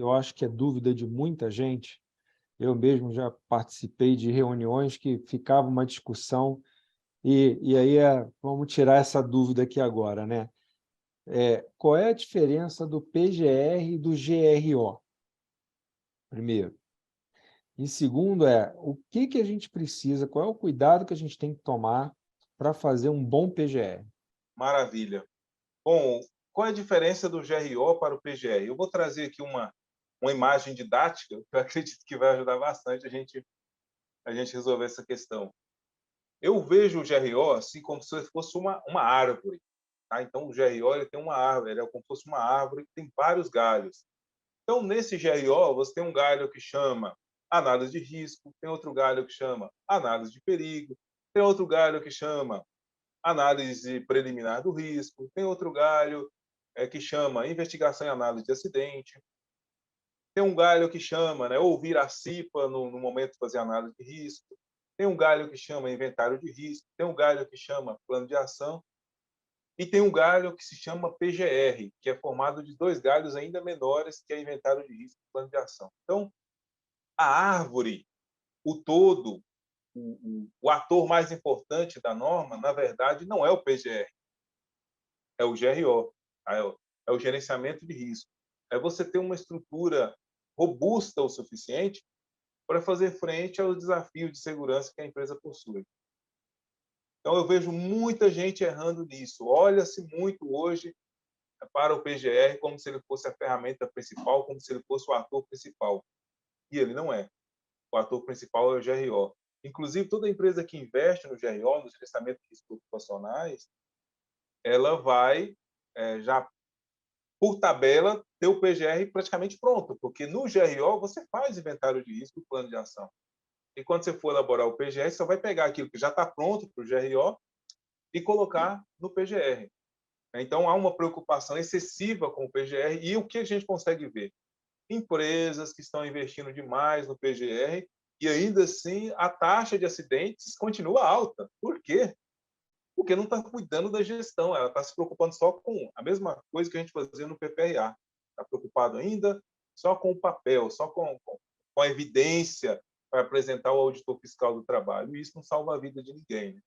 que eu acho que é dúvida de muita gente. Eu mesmo já participei de reuniões que ficava uma discussão, e aí vamos tirar essa dúvida aqui agora, né? Qual é a diferença do PGR e do GRO? Primeiro. E segundo o que a gente precisa, qual é o cuidado que a gente tem que tomar para fazer um bom PGR? Maravilha. Bom, qual é a diferença do GRO para o PGR? Eu vou trazer aqui uma imagem didática, que eu acredito que vai ajudar bastante a gente resolver essa questão. Eu vejo o GRO assim como se fosse uma árvore. Tá? Então, o GRO ele tem uma árvore, ele é como se fosse uma árvore que tem vários galhos. Então, nesse GRO, você tem um galho que chama análise de risco, tem outro galho que chama análise de perigo, tem outro galho que chama análise preliminar do risco, tem outro galho que chama investigação e análise de acidente, tem um galho que chama ouvir a CIPA no momento de fazer análise de risco, tem um galho que chama inventário de risco, tem um galho que chama plano de ação, e tem um galho que se chama PGR, que é formado de dois galhos ainda menores, que é inventário de risco e plano de ação. Então, a árvore, o todo, o ator mais importante da norma, na verdade, não é o PGR, é o GRO, é o gerenciamento de risco. É você ter uma estrutura robusta o suficiente para fazer frente aos desafios de segurança que a empresa possui. Então, eu vejo muita gente errando nisso. Olha-se muito hoje para o PGR como se ele fosse a ferramenta principal, como se ele fosse o ator principal. E ele não é. O ator principal é o GRO. Inclusive, toda empresa que investe no GRO, no gerenciamento de riscos ocupacionais, ela vai, já por tabela, ter o PGR praticamente pronto, porque no GRO você faz inventário de risco e plano de ação. E quando você for elaborar o PGR, você vai pegar aquilo que já está pronto para o GRO e colocar no PGR. Então, há uma preocupação excessiva com o PGR, e o que a gente consegue ver? Empresas que estão investindo demais no PGR e, ainda assim, a taxa de acidentes continua alta. Por quê? Porque não está cuidando da gestão, ela está se preocupando só com a mesma coisa que a gente fazia no PPRA. Está preocupado ainda só com o papel, só com a evidência para apresentar ao auditor fiscal do trabalho. E isso não salva a vida de ninguém. Né?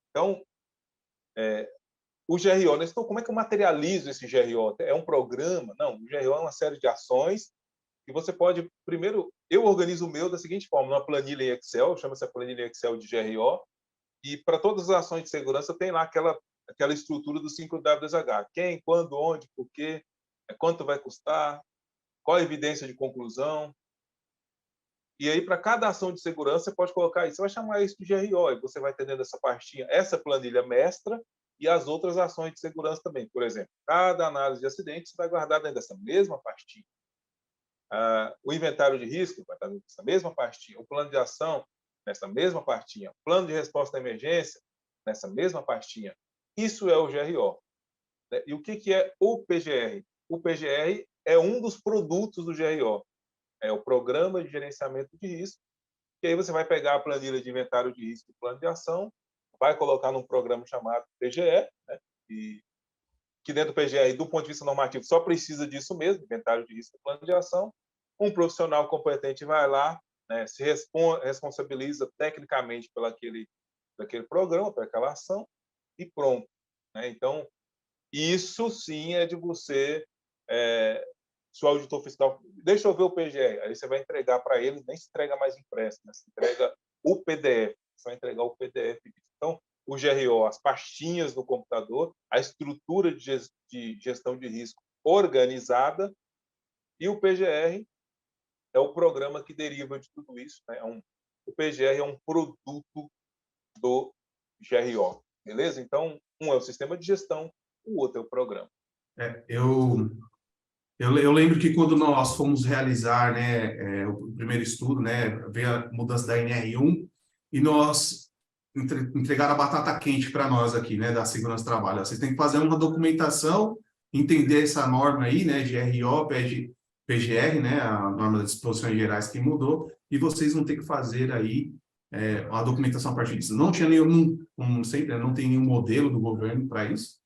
Então, o GRO, né? Então, como é que eu materializo esse GRO? É um programa? Não, o GRO é uma série de ações que você pode... Primeiro, eu organizo o meu da seguinte forma, numa planilha em Excel, chama-se a planilha Excel de GRO, e para todas as ações de segurança tem lá aquela estrutura do 5WSH. Quem, quando, onde, por quê, quanto vai custar, qual a evidência de conclusão. E aí, para cada ação de segurança, você pode colocar isso. Você vai chamar isso de GRO, e você vai ter dentro dessa pastinha essa planilha mestra e as outras ações de segurança também. Por exemplo, cada análise de acidente você vai guardar dentro dessa mesma pastinha. O inventário de risco vai estar nessa mesma pastinha. O plano de ação, nessa mesma pastinha. O plano de resposta à emergência, nessa mesma pastinha. Isso é o GRO. E o que é o PGR? O PGR é um dos produtos do GRO. É o Programa de Gerenciamento de Risco. E aí você vai pegar a planilha de inventário de risco e plano de ação, vai colocar num programa chamado PGE, né? E que dentro do PGE, do ponto de vista normativo, só precisa disso mesmo, inventário de risco e plano de ação. Um profissional competente vai lá, né, se responsabiliza tecnicamente por aquele programa, por aquela ação, e pronto. Né? Então, isso sim é de você, se o auditor fiscal, deixa eu ver o PGE, aí você vai entregar para ele, nem se entrega mais impresso, né? Se entrega o PDF, você vai entregar o PDF. Então, o GRO, as pastinhas no computador, a estrutura de gestão de risco organizada, e o PGR é o programa que deriva de tudo isso. Né? O PGR é um produto do GRO, beleza? Então, um é o sistema de gestão, o outro é o programa. Eu lembro que quando nós fomos realizar, né, o primeiro estudo, né, veio a mudança da NR1, e nós entregaram a batata quente para nós aqui, né, da segurança do trabalho. Vocês têm que fazer uma documentação, entender essa norma aí, né, de RO, PGR, né, a norma das disposições gerais que mudou, e vocês vão ter que fazer aí a documentação a partir disso. Não tinha nenhum, como sempre, não tem nenhum modelo do governo para isso,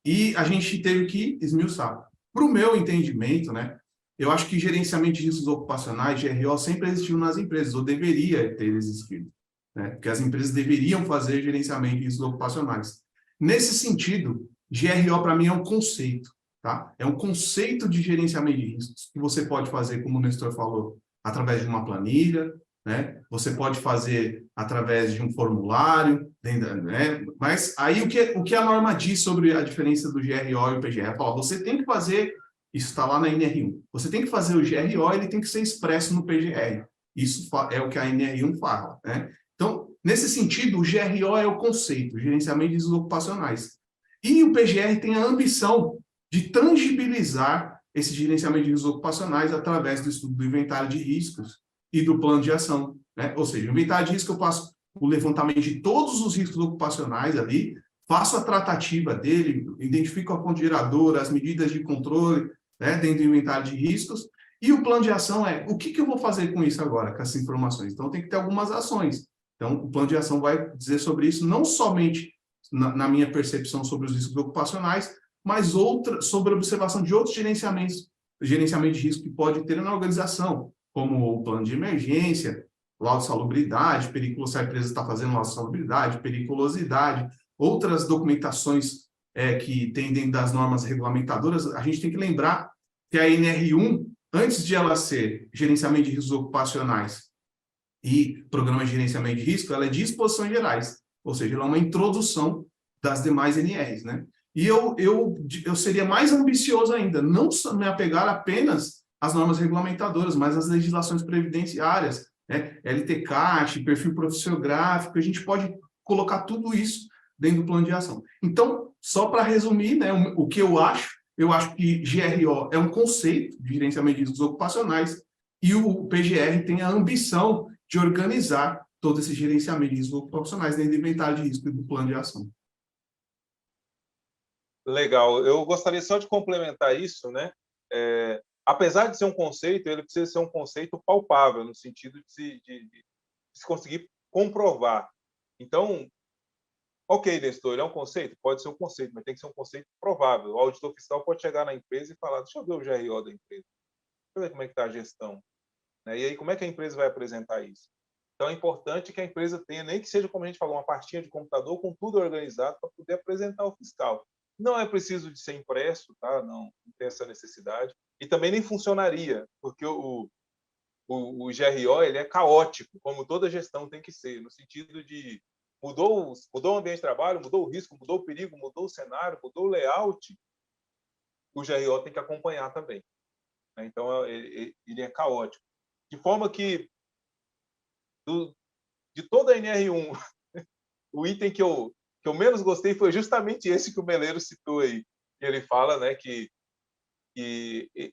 e a gente teve que esmiuçar. Para o meu entendimento, né, Eu acho que gerenciamento de riscos ocupacionais, GRO, sempre existiu nas empresas, ou deveria ter existido, né? Porque as empresas deveriam fazer gerenciamento de riscos ocupacionais. Nesse sentido, GRO, para mim, é um conceito, tá? É um conceito de gerenciamento de riscos que você pode fazer, como o Nestor falou, através de uma planilha, né? Você pode fazer através de um formulário, né? Mas aí o que a norma diz sobre a diferença do GRO e o PGR? Ela fala, você tem que fazer, isso está lá na NR1, você tem que fazer o GRO, ele tem que ser expresso no PGR. Isso é o que a NR1 fala, né? Então, nesse sentido, o GRO é o conceito, gerenciamento de riscos ocupacionais. E o PGR tem a ambição de tangibilizar esse gerenciamento de riscos ocupacionais através do estudo do inventário de riscos e do plano de ação, né? Ou seja, o inventário de risco eu faço o levantamento de todos os riscos ocupacionais ali, faço a tratativa dele, identifico a fonte geradora, as medidas de controle, né, dentro do inventário de riscos, e o plano de ação é, o que eu vou fazer com isso agora, com essas informações? Então, tem que ter algumas ações. Então, o plano de ação vai dizer sobre isso, não somente na minha percepção sobre os riscos ocupacionais, mas sobre a observação de outros gerenciamento de risco que pode ter na organização, como o plano de emergência, laudo de salubridade, se a empresa está fazendo laudo de salubridade, periculosidade, outras documentações que tem dentro das normas regulamentadoras. A gente tem que lembrar que a NR1, antes de ela ser gerenciamento de riscos ocupacionais e programa de gerenciamento de risco, ela é de disposições gerais, ou seja, ela é uma introdução das demais NRs, né? E eu seria mais ambicioso ainda, não me apegar apenas às normas regulamentadoras, mas às legislações previdenciárias, né? LTCAT, perfil profissiográfico, a gente pode colocar tudo isso dentro do plano de ação. Então, só para resumir, né, o que eu acho que GRO é um conceito de gerenciamento de riscos ocupacionais e o PGR tem a ambição de organizar todo esse gerenciamento de riscos ocupacionais dentro do inventário de risco e do plano de ação. Legal. Eu gostaria só de complementar isso, né? Apesar de ser um conceito, ele precisa ser um conceito palpável, no sentido de se conseguir comprovar. Então, ok, Nestor, é um conceito? Pode ser um conceito, mas tem que ser um conceito provável. O auditor fiscal pode chegar na empresa e falar, deixa eu ver o GRO da empresa, deixa eu ver como é que está a gestão. E aí, como é que a empresa vai apresentar isso? Então, é importante que a empresa tenha, nem que seja, como a gente falou, uma pastinha de computador com tudo organizado para poder apresentar ao fiscal. Não é preciso de ser impresso, tá? Não tem essa necessidade. E também nem funcionaria, porque o GRO ele é caótico, como toda gestão tem que ser, no sentido de mudou o ambiente de trabalho, mudou o risco, mudou o perigo, mudou o cenário, mudou o layout, o GRO tem que acompanhar também. Então, ele é caótico. De forma que, de toda a NR1, o item que eu menos gostei foi justamente esse que o Meleiro citou aí. Ele fala, né, que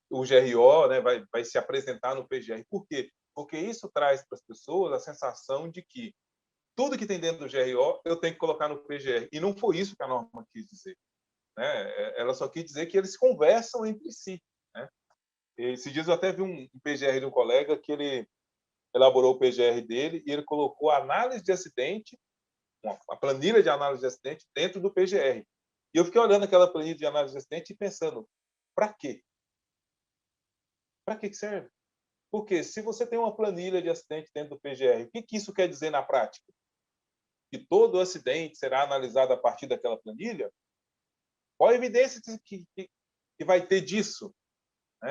o GRO, né, vai se apresentar no PGR. Por quê? Porque isso traz para as pessoas a sensação de que tudo que tem dentro do GRO eu tenho que colocar no PGR. E não foi isso que a norma quis dizer, né? Ela só quis dizer que eles conversam entre si, né? Esses dias eu até vi um PGR de um colega que ele elaborou o PGR dele e ele colocou a análise de acidente, a planilha de análise de acidente dentro do PGR. E eu fiquei olhando aquela planilha de análise de acidente e pensando, para quê? Para que serve? Porque se você tem uma planilha de acidente dentro do PGR, o que isso quer dizer na prática? Que todo acidente será analisado a partir daquela planilha? Qual a evidência que vai ter disso?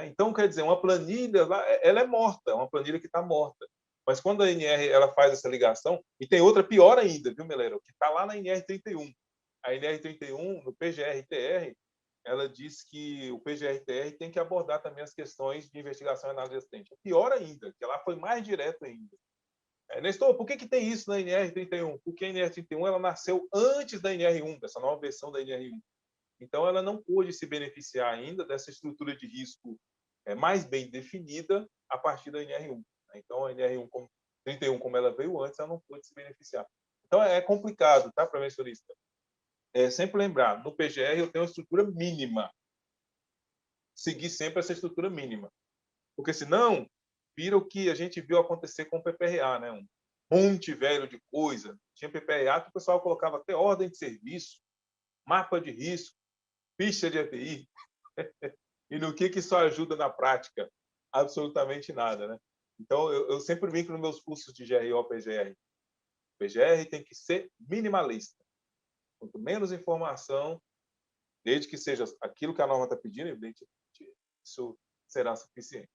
Então, quer dizer, uma planilha, ela é morta, é uma planilha que está morta. Mas quando a NR ela faz essa ligação, e tem outra pior ainda, viu, Melero? Que está lá na NR31. A NR31, no PGR-TR, ela diz que o PGR-TR tem que abordar também as questões de investigação e análise de acidente. É pior ainda, que lá foi mais direto ainda. Nestor, por que tem isso na NR31? Porque a NR31 ela nasceu antes da NR1, dessa nova versão da NR1. Então, ela não pôde se beneficiar ainda dessa estrutura de risco mais bem definida a partir da NR1. Então, a NR1 31, como ela veio antes, ela não pôde se beneficiar. Então, é complicado, tá, para o mensurista? Sempre lembrar, no PGR eu tenho uma estrutura mínima. Seguir sempre essa estrutura mínima. Porque, senão, vira o que a gente viu acontecer com o PPRA, né? Um monte velho de coisa. Tinha PPRA que o pessoal colocava até ordem de serviço, mapa de risco, ficha de EPI. E no que isso ajuda na prática? absolutamente nada, né? Então, eu sempre brinco nos meus cursos de GRO, PGR. O PGR tem que ser minimalista. Quanto menos informação, desde que seja aquilo que a norma está pedindo, evidentemente, isso será suficiente.